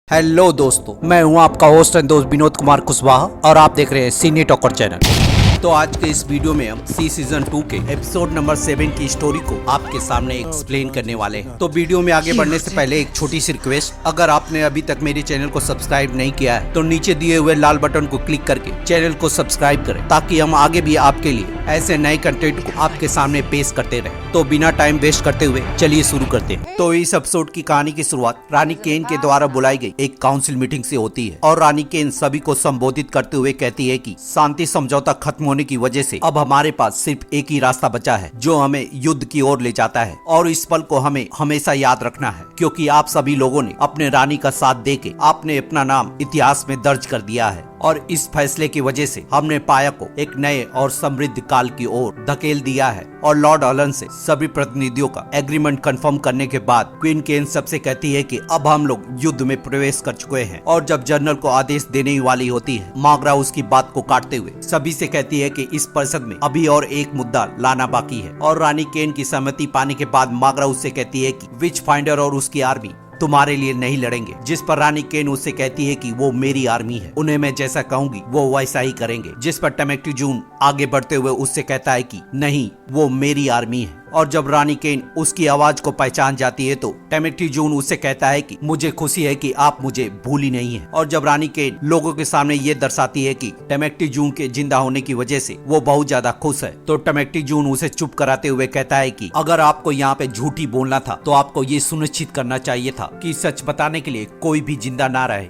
Hello दोस्तों, मैं हूं आपका होस्ट एंड दोस्त विनोद कुमार कुशवाहा और आप देख रहे हैं सिने टॉकर चैनल। तो आज के इस वीडियो में हम सी सीजन 2 के एपिसोड नंबर 7 की स्टोरी को आपके सामने एक्सप्लेन करने वाले हैं। तो वीडियो में आगे बढ़ने से पहले एक छोटी सी रिक्वेस्ट, अगर आपने अभी तक मेरे चैनल को सब्सक्राइब नहीं किया है तो नीचे दिए हुए लाल बटन को क्लिक करके चैनल को सब्सक्राइब करें ताकि हम आगे भी आपके लिए ऐसे नए कंटेंट को आपके सामने पेश करते रहे। तो बिना टाइम वेस्ट करते हुए चलिए शुरू करते हैं। तो इस एपिसोड की कहानी की शुरुआत रानी केन के द्वारा बुलाई गई एक काउंसिल मीटिंग से होती है और रानी केन सभी को संबोधित करते हुए कहती है कि शांति समझौता खत्म होने की वजह से अब हमारे पास सिर्फ एक ही रास्ता बचा है जो हमें युद्ध की ओर ले जाता है और इस पल को हमें हमेशा याद रखना है क्योंकि आप सभी लोगों ने अपने रानी का साथ देके आपने अपना नाम इतिहास में दर्ज कर दिया है और इस फैसले की वजह से हमने पाया को एक नए और समृद्ध काल की ओर धकेल दिया है। और लॉर्ड हॉलन से सभी प्रतिनिधियों का एग्रीमेंट कंफर्म करने के बाद क्वीन केन सबसे कहती है कि अब हम लोग युद्ध में प्रवेश कर चुके हैं। और जब जनरल को आदेश देने ही वाली होती है, मागरा उसकी बात को काटते हुए सभी से कहती है कि इस परिषद में अभी और एक मुद्दा लाना बाकी है। और रानी केन की सहमति पाने के बाद मागरा उससे कहती है कि विच फाइंडर और उसकी आर्मी तुम्हारे लिए नहीं लड़ेंगे। जिस पर रानी केन उससे कहती है कि वो मेरी आर्मी है, उन्हें मैं जैसा कहूंगी वो वैसा ही करेंगे। जिस पर टेमेक्टी जून आगे बढ़ते हुए उससे कहता है कि नहीं, वो मेरी आर्मी है। और जब रानी केन उसकी आवाज को पहचान जाती है तो टेमेक्टी जून उससे कहता है कि मुझे खुशी है कि आप मुझे भूली नहीं है। और जब रानी केन लोगों के सामने ये दर्शाती है कि टेमेक्टी जून के जिंदा होने की वजह से वो बहुत ज्यादा खुश है, तो टेमेक्टी जून उसे चुप कराते हुए कहता है कि अगर आपको यहाँ पे झूठी बोलना था तो आपको ये सुनिश्चित करना चाहिए था कि सच बताने के लिए कोई भी जिंदा ना रहे।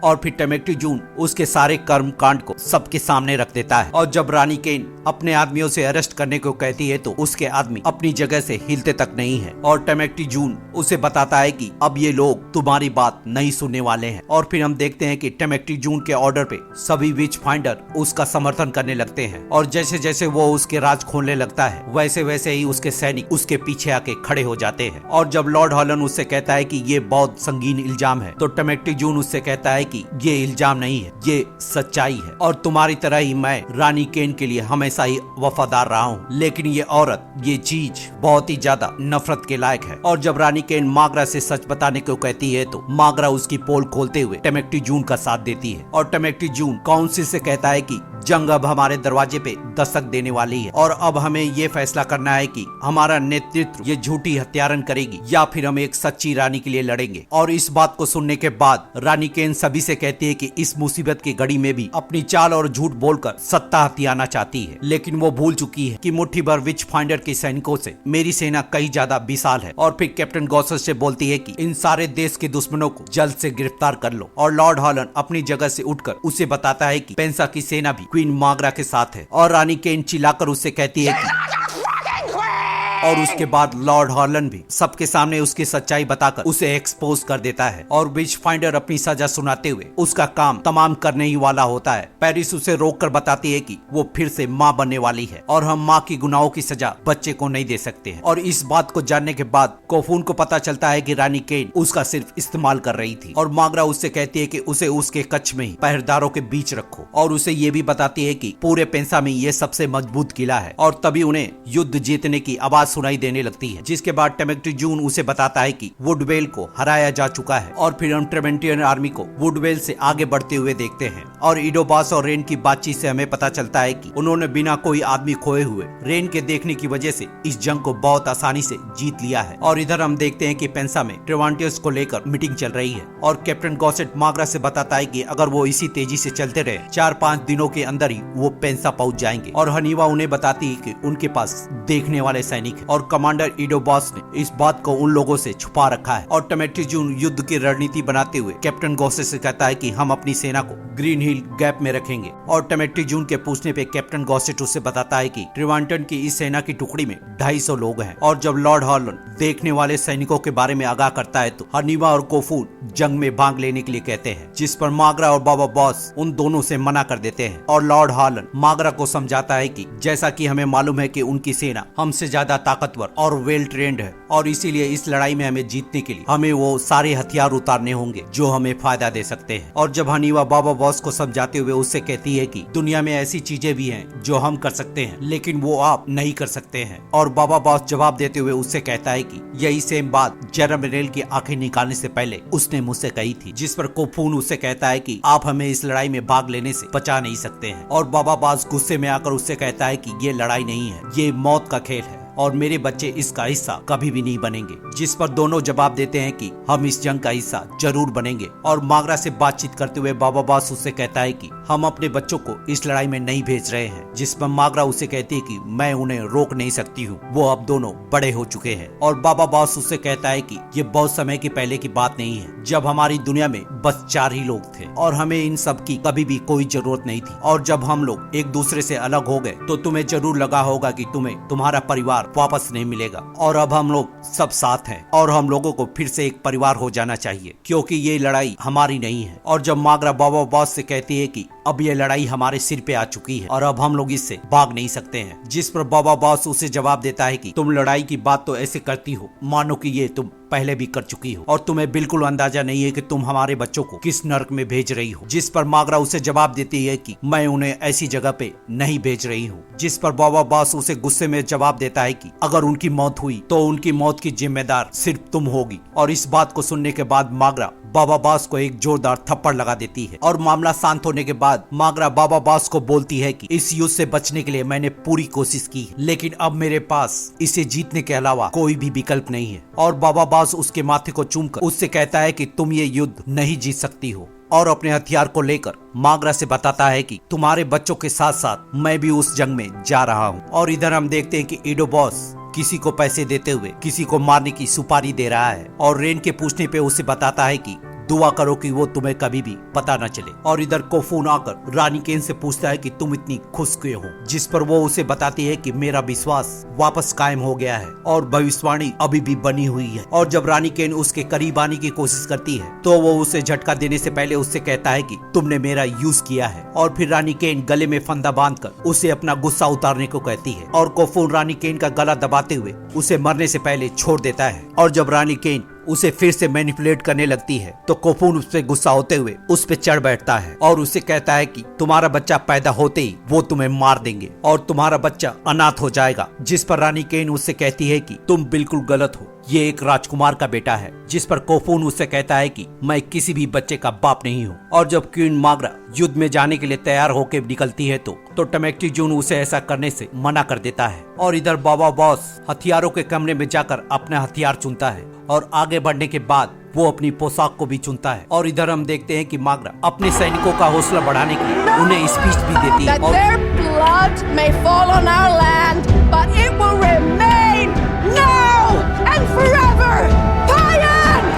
और फिर टेमेक्टी जून उसके सारे कर्म कांड को सबके सामने रख देता है। और जब रानी केन अपने आदमियों से अरेस्ट करने को कहती है तो उसके आदमी अपनी जगह से हिलते तक नहीं है। और टेमेक्टी जून उसे बताता है कि अब ये लोग तुम्हारी बात नहीं सुनने वाले हैं। और फिर हम देखते हैं कि टेमेक्टी जून के ऑर्डर पे सभी विच फाइंडर उसका समर्थन करने लगते हैं। और जैसे जैसे वो उसके राज खोलने लगता है वैसे वैसे ही उसके सैनिक उसके पीछे आके खड़े हो जाते हैं। और जब लॉर्ड हॉलन उससे कहता है कि ये बहुत संगीन इल्जाम है तो टेमेक्टी जून उससे कहता है कि ये इल्जाम नहीं है, ये सच्चाई है। और तुम्हारी तरह ही मैं रानी केन के लिए हमेशा ही वफादार रहा हूँ, लेकिन ये औरत, ये चीज बहुत ही ज्यादा नफरत के लायक है। और जब रानी केन मागरा से सच बताने को कहती है तो मागरा उसकी पोल खोलते हुए टेमेक्टी जून का साथ देती है। और टेमेक्टी जून काउंसिल से कहता है कि जंग अब हमारे दरवाजे पे दस्तक देने वाली है और अब हमें ये फैसला करना है कि हमारा नेतृत्व ये झूठी हत्यारन करेगी या फिर हम एक सच्ची रानी के लिए लड़ेंगे। और इस बात को सुनने के बाद रानी केन सभी से कहती है कि इस मुसीबत की घड़ी में भी अपनी चाल और झूठ बोलकर सत्ता हथियाना चाहती है, लेकिन वो भूल चुकी है कि मुट्ठी भर विच फाइंडर के सैनिकों से मेरी सेना कई ज्यादा विशाल है। और फिर कैप्टन गॉसेट से बोलती है कि इन सारे देश के दुश्मनों को जल्द से गिरफ्तार कर लो। और लॉर्ड हॉलन अपनी जगह से उठकर उसे बताता है कि पेंसा की सेना भी क्वीन मागरा के साथ है। और रानी केन चिल्लाकर उससे कहती है कि और उसके बाद लॉर्ड हॉलन भी सबके सामने उसकी सच्चाई बताकर उसे एक्सपोज कर देता है। और विच फाइंडर अपनी सजा सुनाते हुए उसका काम तमाम करने ही वाला होता है। पेरिस उसे रोककर बताती है कि वो फिर से माँ बनने वाली है और हम माँ की गुनाहों की सजा बच्चे को नहीं दे सकते हैं। और इस बात को जानने के बाद कोफून को पता चलता है कि रानी केन उसका सिर्फ इस्तेमाल कर रही थी। और मागरा उससे कहती है कि उसे उसके कक्ष में ही पहरेदारों के बीच रखो। और उसे ये भी बताती है कि पूरे पेंसा में ये सबसे मजबूत किला है। और तभी उन्हें युद्ध जीतने की आवाज सुनाई देने लगती है। जिसके बाद टेमेक्टी जून उसे बताता है कि वुडवेल को हराया जा चुका है। और फिर हम ट्रेवेंटियन आर्मी को वुडवेल से आगे बढ़ते हुए देखते हैं। और इडोबास और रेन की बातचीत से हमें पता चलता है कि उन्होंने बिना कोई आदमी खोए हुए रेन के देखने की वजह से इस जंग को बहुत आसानी से जीत लिया है। और इधर हम देखते हैं कि पेंसा में ट्रेवांटियस को लेकर मीटिंग चल रही है। और कैप्टन गॉसेट मागरा से बताता है कि अगर वो इसी तेजी से चलते रहे 4-5 दिनों के अंदर ही वो पेंसा पहुंच जाएंगे। और हनीवा उन्हें बताती है कि उनके पास देखने वाले सैनिक है। और कमांडर इडोबास ने इस बात को उन लोगों से छुपा रखा है। और टेमेक्टी जून युद्ध की रणनीति बनाते हुए कैप्टन गॉसेट से कहता है कि हम अपनी सेना को ग्रीन हिल गैप में रखेंगे। और टेमेक्टी जून के पूछने पे कैप्टन गॉसेट उससे बताता है कि ट्रिवांटन की इस सेना की टुकड़ी में 250 लोग हैं। और जब लॉर्ड हॉलन देखने वाले सैनिकों के बारे में आगाह करता है तो हनीवा और कोफून जंग में भाग लेने के लिए कहते हैं, जिस पर मागरा और बाबा बॉस उन दोनों से मना कर देते हैं। और लॉर्ड हॉलन मागरा को समझाता है कि जैसा कि हमें मालूम है कि उनकी सेना हमसे ज्यादा ताकतवर और वेल ट्रेंड है और इसीलिए इस लड़ाई में हमें जीतने के लिए हमें वो सारे हथियार उतारने होंगे जो हमें फायदा दे सकते हैं। और जब हनीवा बाबा बॉस को समझाते हुए उससे कहती है कि दुनिया में ऐसी चीजें भी हैं जो हम कर सकते हैं लेकिन वो आप नहीं कर सकते हैं। और बाबा बॉस जवाब देते हुए उससे कहता है कि यही सेम बात जनरल की आंखें निकालने से पहले उसने मुझसे कही थी। जिस पर कोफून उससे कहता है कि आप हमें इस लड़ाई में भाग लेने से बचा नहीं सकते हैं। और बाबा बॉस गुस्से में आकर उससे कहता है कि ये लड़ाई नहीं है, ये मौत का खेल है और मेरे बच्चे इसका हिस्सा कभी भी नहीं बनेंगे। जिस पर दोनों जवाब देते हैं कि हम इस जंग का हिस्सा जरूर बनेंगे। और मागरा से बातचीत करते हुए बाबा बॉस उससे कहता है कि हम अपने बच्चों को इस लड़ाई में नहीं भेज रहे हैं। जिस पर मागरा उसे कहती है कि मैं उन्हें रोक नहीं सकती हूँ, वो अब दोनों बड़े हो चुके हैं। और बाबा बॉस उससे कहता है कि ये बहुत समय के पहले की बात नहीं है जब हमारी दुनिया में बस 4 ही लोग थे और हमें इन सब की कभी भी कोई जरूरत नहीं थी। और जब हम लोग एक दूसरे से अलग हो गए तो तुम्हें जरूर लगा होगा कि तुम्हें तुम्हारा परिवार वापस नहीं मिलेगा। और अब हम लोग सब साथ हैं और हम लोगों को फिर से एक परिवार हो जाना चाहिए क्योंकि ये लड़ाई हमारी नहीं है। और जब मागरा बाबा बॉस से कहती है कि अब ये लड़ाई हमारे सिर पे आ चुकी है और अब हम लोग इससे भाग नहीं सकते हैं। जिस पर बाबा बॉस उसे जवाब देता है कि तुम लड़ाई की बात तो ऐसे करती हो मानो कि ये तुम पहले भी कर चुकी हो और तुम्हें बिल्कुल अंदाजा नहीं है कि तुम हमारे बच्चों को किस नर्क में भेज रही हो। जिस पर मागरा उसे जवाब देती है कि मैं उन्हें ऐसी जगह पे नहीं भेज रही हूँ। जिस पर बाबा बॉस उसे गुस्से में जवाब देता है कि अगर उनकी मौत हुई तो उनकी मौत की जिम्मेदार सिर्फ तुम होगी। और इस बात को सुनने के बाद मागरा बाबा बॉस को एक जोरदार थप्पड़ लगा देती है। और मामला शांत होने के बाद मागरा बाबा बॉस को बोलती है कि इस युद्ध से बचने के लिए मैंने पूरी कोशिश की लेकिन अब मेरे पास इसे जीतने के अलावा कोई भी विकल्प नहीं है। और बाबा बॉस उसके माथे को चूमकर उससे कहता है कि तुम ये युद्ध नहीं जीत सकती हो। और अपने हथियार को लेकर मागरा से बताता है कि तुम्हारे बच्चों के साथ साथ मैं भी उस जंग में जा रहा हूँ। और इधर हम देखते हैं कि ईडो बॉस किसी को पैसे देते हुए किसी को मारने की सुपारी दे रहा है और रेन के पूछने पे उसे बताता है कि दुआ करो कि वो तुम्हें कभी भी पता न चले। और इधर कोफून आकर रानी केन से पूछता है कि तुम इतनी खुश क्यों हो। जिस पर वो उसे बताती है कि मेरा विश्वास वापस कायम हो गया है और भविष्यवाणी अभी भी बनी हुई है। और जब रानी केन उसके करीब आने की कोशिश करती है तो वो उसे झटका देने से पहले उससे कहता है कि तुमने मेरा यूज किया है। और फिर रानी केन गले में फंदा बांधकर उसे अपना गुस्सा उतारने को कहती है और कोफून रानी केन का गला दबाते हुए उसे मरने से पहले छोड़ देता है। और जब रानी केन उसे फिर से मैनिपुलेट करने लगती है तो कोफून उस पे गुस्सा होते हुए उस पे चढ़ बैठता है और उसे कहता है कि तुम्हारा बच्चा पैदा होते ही वो तुम्हें मार देंगे और तुम्हारा बच्चा अनाथ हो जाएगा। जिस पर रानी केन उससे कहती है कि तुम बिल्कुल गलत हो, ये एक राजकुमार का बेटा है। जिस पर कोफून उससे कहता है कि मैं किसी भी बच्चे का बाप नहीं हूँ। और जब क्वीन मागरा युद्ध में जाने के लिए तैयार होकर निकलती है तो टमेक्टी जून उसे ऐसा करने से मना कर देता है। और इधर बाबा बॉस हथियारों के कमरे में जाकर अपना हथियार चुनता है और आगे बढ़ने के बाद वो अपनी पोशाक को भी चुनता है। और इधर हम देखते हैं कि मागरा अपने सैनिकों का हौसला बढ़ाने के लिए उन्हें स्पीच भी देती है। Their blood may fall on our land, but it will remain now and forever. Payan!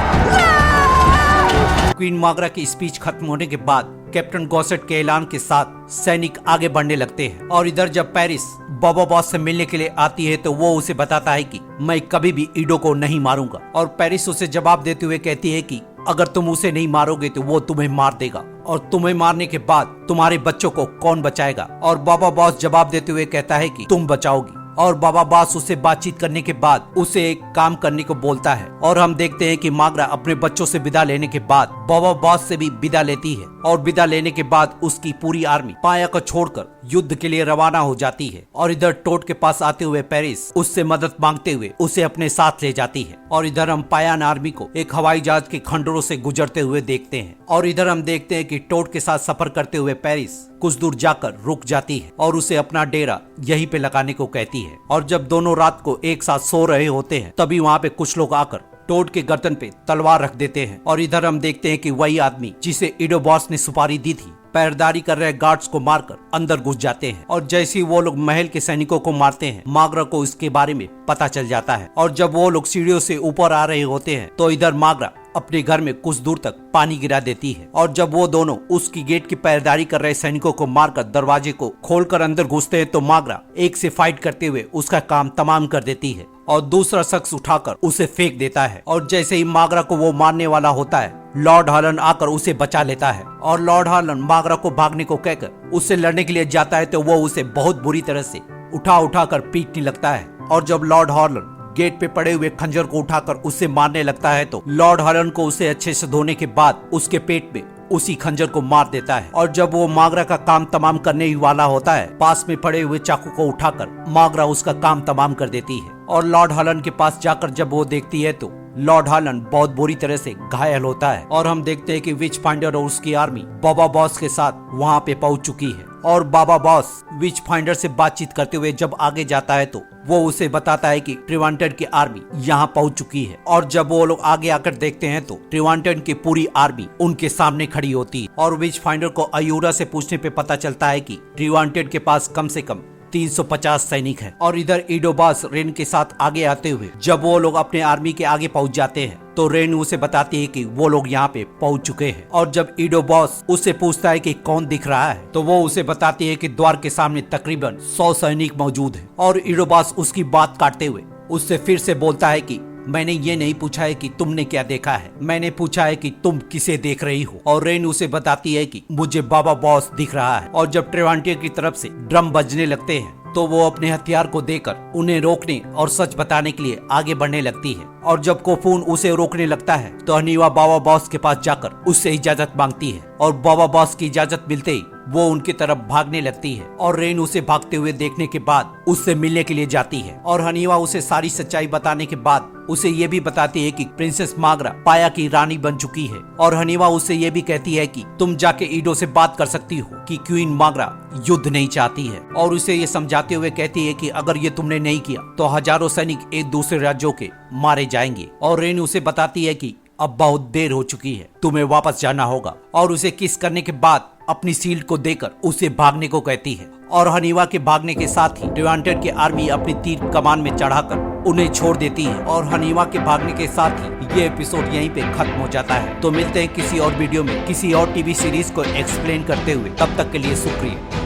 Queen मागरा की स्पीच खत्म होने के बाद कैप्टन गॉसेट के ऐलान के साथ सैनिक आगे बढ़ने लगते हैं। और इधर जब पेरिस बाबा बॉस से मिलने के लिए आती है तो वो उसे बताता है कि मैं कभी भी ईडो को नहीं मारूंगा। और पेरिस उसे जवाब देते हुए कहती है कि अगर तुम उसे नहीं मारोगे तो वो तुम्हें मार देगा और तुम्हें मारने के बाद तुम्हारे बच्चों को कौन बचाएगा। और बाबा बॉस जवाब देते हुए कहता है कि तुम बचाओगी। और बाबा बॉस उससे बातचीत करने के बाद उसे एक काम करने को बोलता है। और हम देखते हैं कि मागरा अपने बच्चों से विदा लेने के बाद बाबा बॉस से भी विदा लेती है और विदा लेने के बाद उसकी पूरी आर्मी पाया को छोड़कर युद्ध के लिए रवाना हो जाती है। और इधर टोट के पास आते हुए पेरिस उससे मदद मांगते हुए उसे अपने साथ ले जाती है। और इधर हम पायान आर्मी को एक हवाई जहाज के खंडरों से गुजरते हुए देखते हैं। और इधर हम देखते हैं कि टोट के साथ सफर करते हुए पेरिस कुछ दूर जाकर रुक जाती है और उसे अपना डेरा यहीं पे लगाने को कहती है। और जब दोनों रात को एक साथ सो रहे होते हैं तभी वहाँ पे कुछ लोग आकर टोड के गर्दन पे तलवार रख देते हैं। और इधर हम देखते हैं कि वही आदमी जिसे ईडो बॉस ने सुपारी दी थी पैरदारी कर रहे गार्ड्स को मारकर अंदर घुस जाते हैं। और जैसे ही वो लोग महल के सैनिकों को मारते हैं मागरा को इसके बारे में पता चल जाता है। और जब वो लोग सीढ़ियों से ऊपर आ रहे होते हैं तो इधर मागरा अपने घर में कुछ दूर तक पानी गिरा देती है। और जब वो दोनों उसकी गेट की पैरदारी कर रहे सैनिकों को मारकर दरवाजे को खोलकर अंदर घुसते हैं तो मागरा एक से फाइट करते हुए उसका काम तमाम कर देती है और दूसरा शख्स उठाकर उसे फेंक देता है। और जैसे ही मागरा को वो मारने वाला होता है लॉर्ड हालन आकर उसे बचा लेता है। और लॉर्ड हालन मागरा को भागने को कहकर उससे लड़ने के लिए जाता है तो वो उसे बहुत बुरी तरह से उठा कर पीटने लगता है। और जब लॉर्ड हॉर्लन गेट पे पड़े हुए खंजर को उठाकर उससे मारने लगता है तो लॉर्ड हॉर्लन को उसे अच्छे से धोने के बाद उसके पेट में उसी खंजर को मार देता है। और जब वो मागरा का काम तमाम करने ही वाला होता है, पास में पड़े हुए चाकू को उठाकर मागरा उसका काम तमाम कर देती है। और लॉर्ड हॉर्लन के पास जाकर जब वो देखती है तो लॉर्ड हॉर्लन बहुत बुरी तरह से घायल होता है। और हम देखते हैं कि विच फाइंडर और उसकी आर्मी बाबा बॉस के साथ वहाँ पे पहुँच चुकी है। और बाबा बॉस विच फाइंडर से बातचीत करते हुए जब आगे जाता है तो वो उसे बताता है कि ट्रिवांटेड की आर्मी यहाँ पहुँच चुकी है। और जब वो लोग आगे आकर देखते हैं तो ट्रिवांटेड की पूरी आर्मी उनके सामने खड़ी होती है। और विच फाइंडर को अयूरा से पूछने पे पता चलता है कि ट्रिवांटेड के पास कम से कम 350 सैनिक हैं। और इधर ईडोबास रेन के साथ आगे आते हुए जब वो लोग अपने आर्मी के आगे पहुंच जाते हैं तो रेन उसे बताती है कि वो लोग यहाँ पे पहुंच चुके हैं। और जब ईडोबास उससे पूछता है कि कौन दिख रहा है तो वो उसे बताती है कि द्वार के सामने तकरीबन 100 सैनिक मौजूद हैं। और ईडोबास उसकी बात काटते हुए उससे फिर से बोलता है कि मैंने ये नहीं पूछा है कि तुमने क्या देखा है, मैंने पूछा है कि तुम किसे देख रही हो। और रेन उसे बताती है कि मुझे बाबा बॉस दिख रहा है। और जब ट्रिवांटियर की तरफ से ड्रम बजने लगते हैं तो वो अपने हथियार को देकर उन्हें रोकने और सच बताने के लिए आगे बढ़ने लगती है। और जब कोफून उसे रोकने लगता है तो हनीवा बाबा बॉस के पास जाकर उससे इजाजत मांगती है। और बाबा बॉस की इजाजत मिलते ही वो उनकी तरफ भागने लगती है। और रेन उसे भागते हुए देखने के बाद उससे मिलने के लिए जाती है। और हनीवा उसे सारी सच्चाई बताने के बाद उसे ये भी बताती है कि प्रिंसेस मागरा पाया की रानी बन चुकी है। और हनीवा उससे ये भी कहती है कि तुम जाके ईडो से बात कर सकती हो कि क्वीन मागरा युद्ध नहीं चाहती है। और उसे ये समझाते हुए कहती है कि अगर ये तुमने नहीं किया तो हजारों सैनिक एक दूसरे राज्यों के मारे जाएंगे। और रेन उसे बताती है कि अब बहुत देर हो चुकी है, तुम्हें वापस जाना होगा। और उसे किस करने के बाद अपनी शील्ड को देकर उसे भागने को कहती है। और हनीवा के भागने के साथ ही ट्रिवांटेड की आर्मी अपनी तीर कमान में चढ़ाकर उन्हें छोड़ देती है। और हनीवा के भागने के साथ ही ये एपिसोड यहीं पे खत्म हो जाता है। तो मिलते हैं किसी और वीडियो में किसी और टीवी सीरीज को एक्सप्लेन करते हुए। तब तक के लिए शुक्रिया।